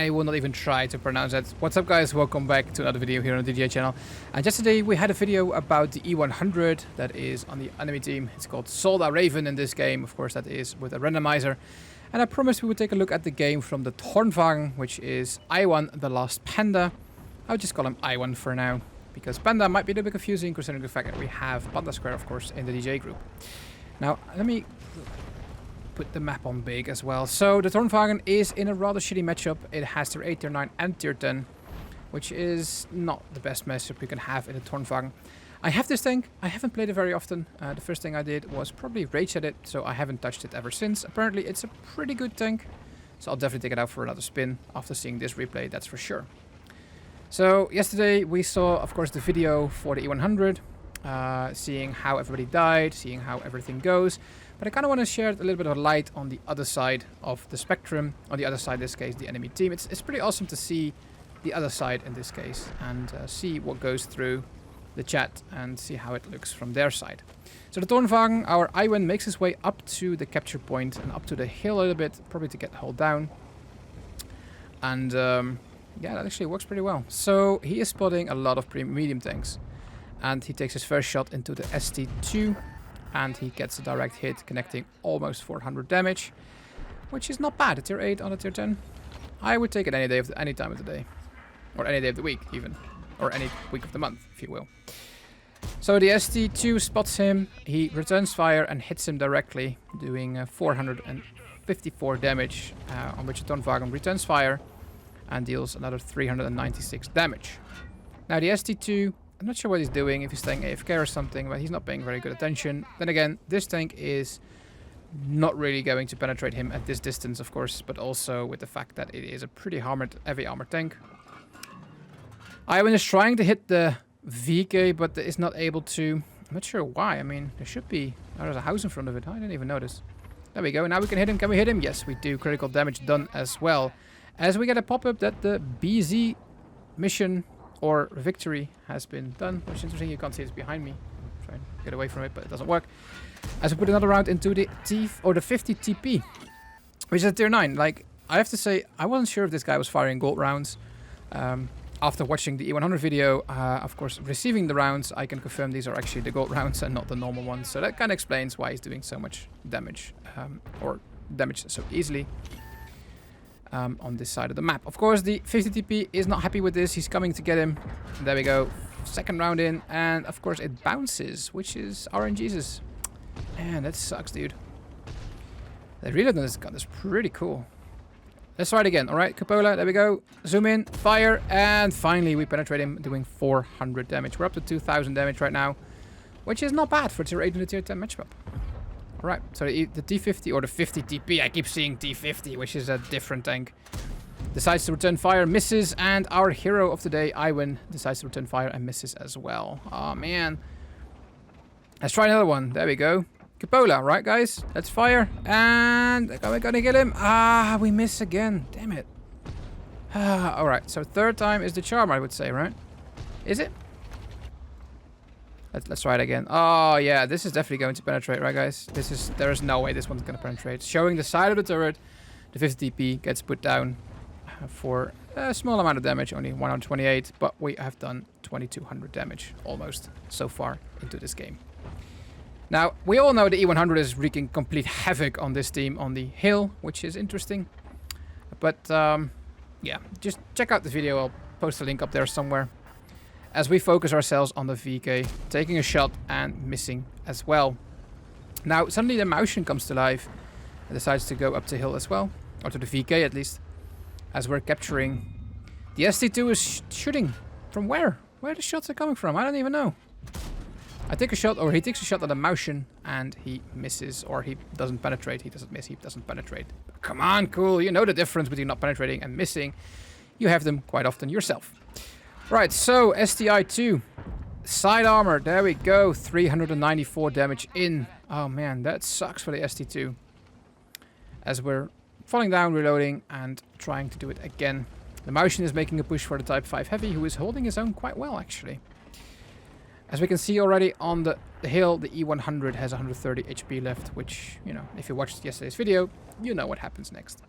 I will not even try to pronounce that. What's up, guys? Welcome back to another video here on the DJI channel. And yesterday we had a video about the E100 that is on the enemy team. It's called Solda Raven in this game. Of course, that is with a randomizer. And I promised we would take a look at the game from the Tornvagn, which is Iwan the Last Panda. I'll just call him Iwan for now, because Panda might be a little bit confusing considering the fact that we have Panda Square, of course, in the DJ group. Now, let me put the map on big as well. So the Tornvagn is in a rather shitty matchup. It has tier 8, tier 9 and tier 10, which is not the best matchup you can have in a Tornvagn. I have this tank. I haven't played it very often. The first thing I did was probably rage at it, so I haven't touched it ever since. Apparently it's a pretty good tank, so I'll definitely take it out for another spin after seeing this replay, that's for sure. So yesterday we saw, of course, the video for the E100, seeing how everybody died, seeing how everything goes. But I kind of want to share a little bit of light on the other side of the spectrum. On the other side, in this case, the enemy team. It's pretty awesome to see the other side in this case and see what goes through the chat and see how it looks from their side. So the Tornvagn, our Iwan, makes his way up to the capture point and up to the hill a little bit, probably to get the hull down. And yeah, that actually works pretty well. So he is spotting a lot of medium tanks. And he takes his first shot into the ST2. And he gets a direct hit, connecting almost 400 damage. Which is not bad. A tier 8 on a tier 10. I would take it any day of any time of the day. Or any day of the week, even. Or any week of the month, if you will. So the ST2 spots him. He returns fire and hits him directly, doing 454 damage. On which the Tornvagn returns fire and deals another 396 damage. Now the ST2, I'm not sure what he's doing, if he's staying AFK or something, but he's not paying very good attention. Then again, this tank is not really going to penetrate him at this distance, of course, but also with the fact that it is a pretty heavy armored tank. Iwan is trying to hit the VK, but is not able to. I'm not sure why. I mean, there should be. Oh, there's a house in front of it. I didn't even notice. There we go. Now we can hit him. Can we hit him? Yes, we do. Critical damage done as well. As we get a pop-up that the BZ mission or victory has been done, which is interesting. You can't see it's behind me. Try and get away from it, but it doesn't work. As we put another round into the 50 TP, which is a tier 9. Like, I have to say, I wasn't sure if this guy was firing gold rounds. After watching the E100 video, of course, receiving the rounds, I can confirm these are actually the gold rounds and not the normal ones. So that kind of explains why he's doing so much damage, or damage so easily. On this side of the map. Of course, the 50 TP is not happy with this. He's coming to get him. There we go. Second round in. And, of course, it bounces, which is RNGesus. Man, that sucks, dude. The reload on this gun is pretty cool. Let's try it again. All right, Cupola. There we go. Zoom in. Fire. And finally, we penetrate him, doing 400 damage. We're up to 2,000 damage right now, which is not bad for tier 8 and a tier 10 matchup. Alright, so the T50 or the 50 TP, I keep seeing T50, which is a different tank, decides to return fire, misses, and our hero of the day, Iwan, decides to return fire and misses as well. Oh man. Let's try another one. There we go. Cupola, right guys? Let's fire. And we're gonna get him. Ah, we miss again. Damn it. Alright, so third time is the charm, I would say, right? Is it? Let's try it again. Oh, yeah, this is definitely going to penetrate, right, guys? There is no way this one's going to penetrate. Showing the side of the turret, the 50 TP gets put down for a small amount of damage, only 128, but we have done 2,200 damage almost so far into this game. Now, we all know the E100 is wreaking complete havoc on this team on the hill, which is interesting. But, yeah, just check out the video. I'll post a link up there somewhere. As we focus ourselves on the VK, taking a shot and missing as well. Now, suddenly the Moushin comes to life and decides to go up the hill as well. Or to the VK at least. As we're capturing. The ST2 is shooting. From where? Where the shots are coming from? I don't even know. I take a shot, or he takes a shot at the Moushin and he misses. Or he doesn't penetrate. He doesn't miss. He doesn't penetrate. Come on, cool. You know the difference between not penetrating and missing. You have them quite often yourself. Right, so STI2, side armor, there we go, 394 damage in. Oh man, that sucks for the ST2. As we're falling down, reloading, and trying to do it again. The Moushin is making a push for the Type 5 Heavy, who is holding his own quite well, actually. As we can see already on the hill, the E100 has 130 HP left, which, you know, if you watched yesterday's video, you know what happens next.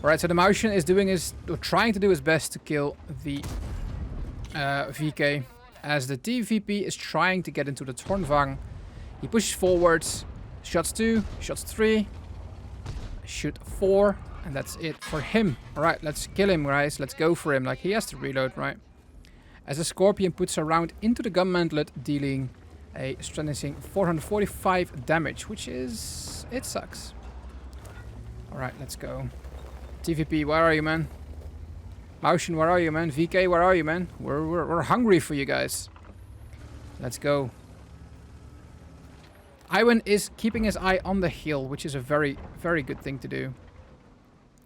Alright, so the Martian is trying to do his best to kill the VK, as the TVP is trying to get into the Tornvagn. He pushes forwards, shots 2, shots 3, shoot 4, and that's it for him. Alright, let's kill him, guys. Let's go for him. Like, he has to reload, right? As the Scorpion puts a round into the gun mantlet, dealing a astonishing 445 damage, which is... it sucks. Alright, let's go. TVP, where are you, man? Motion, where are you, man? VK, where are you, man? We're hungry for you guys. Let's go. Iwan is keeping his eye on the hill, which is a very, very good thing to do.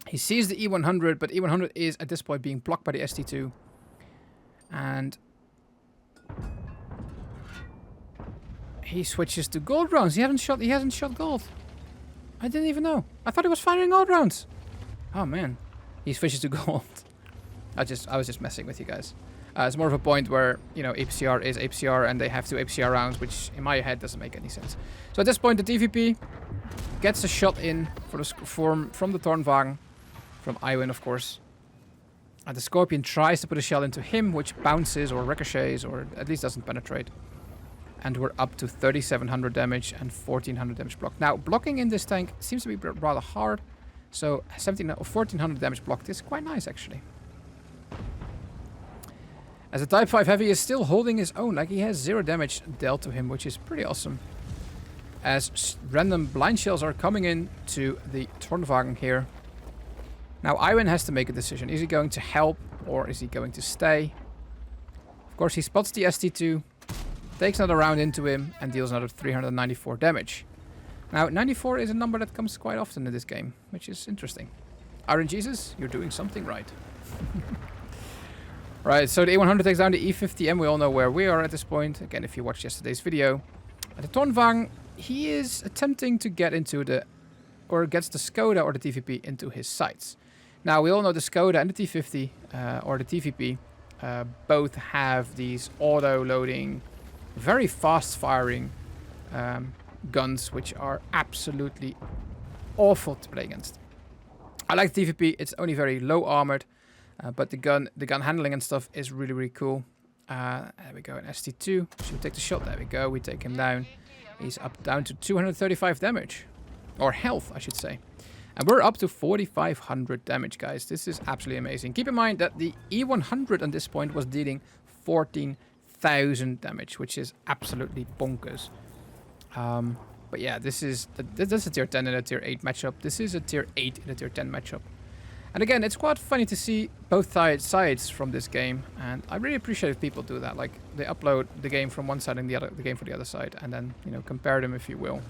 He sees the E100, but E100 is at this point being blocked by the ST2. And he switches to gold rounds. He hasn't shot gold. I didn't even know. I thought he was firing gold rounds. Oh man. He switches to gold. I was just messing with you guys. It's more of a point where, you know, APCR is APCR and they have 2 APCR rounds, which in my head doesn't make any sense. So at this point, the TVP gets a shot in for the from the Tornvagn, from Iwan, of course. And the Scorpion tries to put a shell into him, which bounces or ricochets or at least doesn't penetrate. And we're up to 3,700 damage and 1,400 damage blocked. Now, blocking in this tank seems to be rather hard. So 1,400 damage blocked is quite nice, actually. As the Type 5 Heavy is still holding his own, like he has 0 damage dealt to him, which is pretty awesome. As random blind shells are coming in to the Tornvagn here. Now Iwan has to make a decision. Is he going to help or is he going to stay? Of course, he spots the ST2, takes another round into him and deals another 394 damage. Now 94 is a number that comes quite often in this game, which is interesting. Iron Jesus, you're doing something right. Right, so the E100 takes down the E50M. We all know where we are at this point. Again, if you watched yesterday's video. The Tornvagn, he is attempting to get into the... or gets the Skoda or the TVP into his sights. Now, we all know the Skoda and the T50 or the TVP both have these auto-loading, very fast-firing guns, which are absolutely awful to play against. I like the TVP. It's only very low armored. But the gun handling and stuff is really, really cool. There we go, an ST2. Should we take the shot? There we go. We take him down. He's down to 235 damage. Or health, I should say. And we're up to 4,500 damage, guys. This is absolutely amazing. Keep in mind that the E100 at this point was dealing 14,000 damage, which is absolutely bonkers. But yeah, this is a tier 10 and a tier 8 matchup. This is a tier 8 and a tier 10 matchup. And again, it's quite funny to see both sides from this game, and I really appreciate if people do that. Like, they upload the game from one side and the game for the other side, and then, you know, compare them, if you will,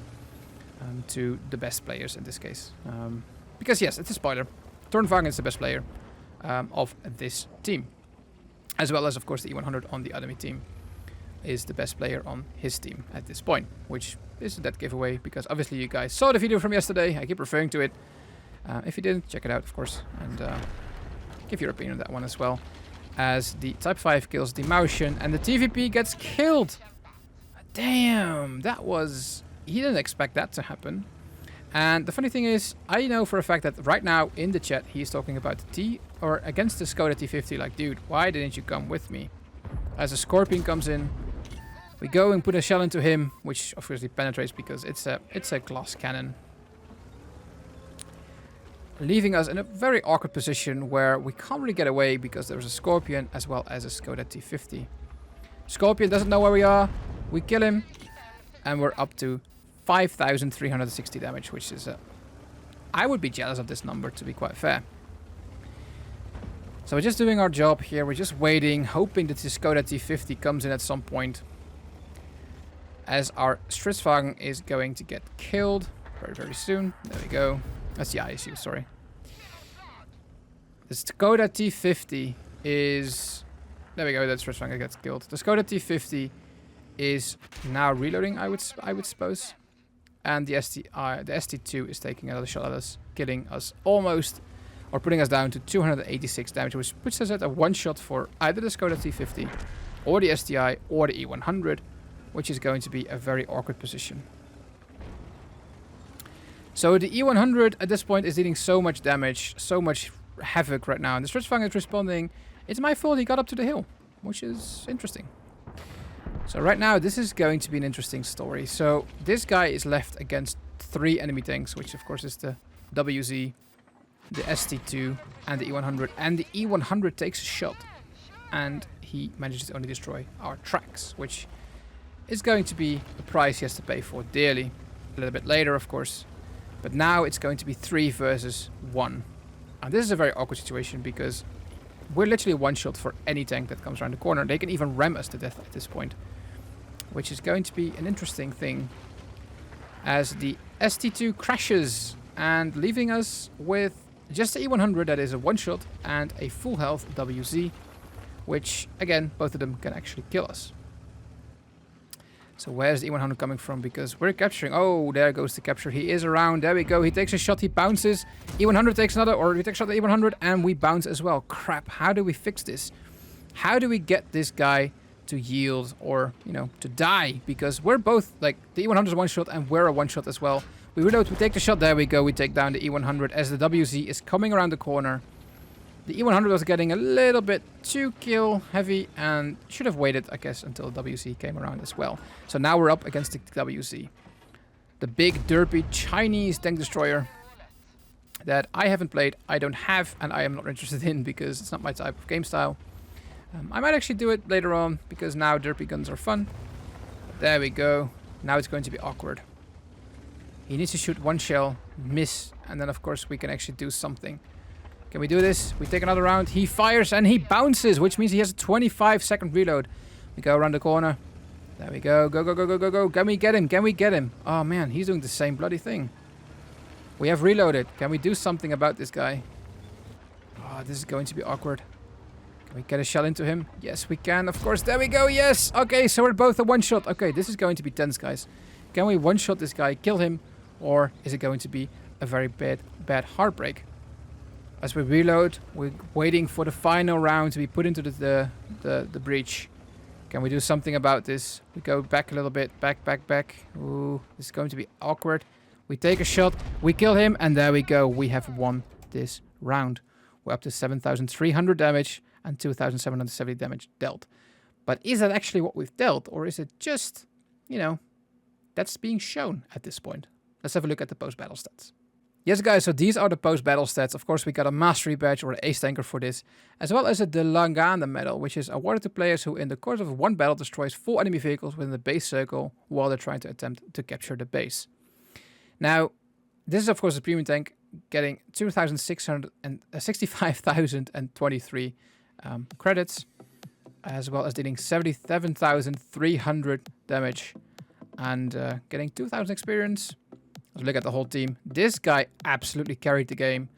to the best players in this case. Because yes, it's a spoiler. Tornvagn is the best player of this team, as well as, of course, the E100 on the enemy team is the best player on his team at this point, which is a dead giveaway because obviously you guys saw the video from yesterday. I keep referring to it. If you didn't, check it out, of course, and give your opinion on that one as well. As the Type 5 kills the Martian, and the TVP gets killed. Damn, that was... he didn't expect that to happen. And the funny thing is, I know for a fact that right now in the chat, he's talking about the against the Skoda T50, like, dude, why didn't you come with me? As a Scorpion comes in, we go and put a shell into him, which obviously penetrates because it's a glass cannon. Leaving us in a very awkward position where we can't really get away because there's a Scorpion as well as a Skoda T50. Scorpion doesn't know where we are. We kill him. And we're up to 5,360 damage, which is... I would be jealous of this number, to be quite fair. So we're just doing our job here. We're just waiting, hoping that the Skoda T50 comes in at some point. As our Stridsvagn is going to get killed very, very soon. There we go. That's the ISU, sorry. The Skoda T50 is... there we go, that's first one that gets killed. The Skoda T50 is now reloading, I would suppose. And the ST2 is taking another shot at us, killing us almost, or putting us down to 286 damage, which puts us at a one-shot for either the Skoda T50, or the STI, or the E100, which is going to be a very awkward position. So the E100 at this point is dealing so much damage, so much havoc right now. And the Tornvagn is responding, it's my fault he got up to the hill, which is interesting. So right now, this is going to be an interesting story. So this guy is left against 3 enemy tanks, which of course is the WZ, the ST2, and the E100. And the E100 takes a shot, and he manages to only destroy our tracks, which is going to be a price he has to pay for dearly. A little bit later, of course. But now it's going to be 3 versus 1. And this is a very awkward situation because we're literally one shot for any tank that comes around the corner. They can even ram us to death at this point, which is going to be an interesting thing as the ST2 crashes and leaving us with just the E100 that is a one shot and a full health WZ, which again, both of them can actually kill us. So where's the E100 coming from? Because we're capturing. Oh, there goes the capture. He is around. There we go. He takes a shot. He bounces. E100 takes another, or we take a shot at E100 and we bounce as well. Crap. How do we fix this? How do we get this guy to yield or, you know, to die? Because we're both, like, the E100 is one shot and we're a one shot as well. We reload. We take the shot. There we go. We take down the E100 as the WZ is coming around the corner. The E100 was getting a little bit too kill heavy and should have waited, I guess, until the WZ came around as well. So now we're up against the WZ. The big, derpy Chinese tank destroyer that I haven't played, I don't have, and I am not interested in because it's not my type of game style. I might actually do it later on because now derpy guns are fun. There we go. Now it's going to be awkward. He needs to shoot one shell, miss, and then of course we can actually do something. Can we do this? We take another round. He fires and he bounces, which means he has a 25-second reload. We go around the corner. There we go. Go, go, go, go, go, go. Can we get him? Can we get him? Oh, man. He's doing the same bloody thing. We have reloaded. Can we do something about this guy? Oh, this is going to be awkward. Can we get a shell into him? Yes, we can. Of course. There we go. Yes. Okay, so we're both a one-shot. Okay, this is going to be tense, guys. Can we one-shot this guy, kill him? Or is it going to be a very bad heartbreak? As we reload, we're waiting for the final round to be put into the breach. Can we do something about this? We go back a little bit. Back, back, back. Ooh, this is going to be awkward. We take a shot. We kill him. And there we go. We have won this round. We're up to 7,300 damage and 2,770 damage dealt. But is that actually what we've dealt? Or is it just, you know, that's being shown at this point? Let's have a look at the post-battle stats. Yes, guys, so these are the post-battle stats. Of course, we got a Mastery Badge or an Ace Tanker for this, as well as a De Langane Medal, which is awarded to players who, in the course of one battle, destroys 4 enemy vehicles within the base circle while they're trying to attempt to capture the base. Now, this is, of course, a premium tank, getting 65,023 credits, as well as dealing 77,300 damage, and getting 2,000 experience. Let's look at the whole team. This guy absolutely carried the game.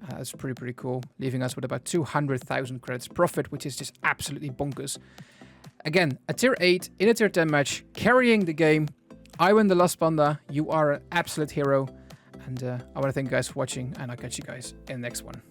That's pretty cool. Leaving us with about 200,000 credits profit, which is just absolutely bonkers. Again, a tier 8 in a tier 10 match, carrying the game. I win the Lost Panda. You are an absolute hero. And I want to thank you guys for watching, and I'll catch you guys in the next one.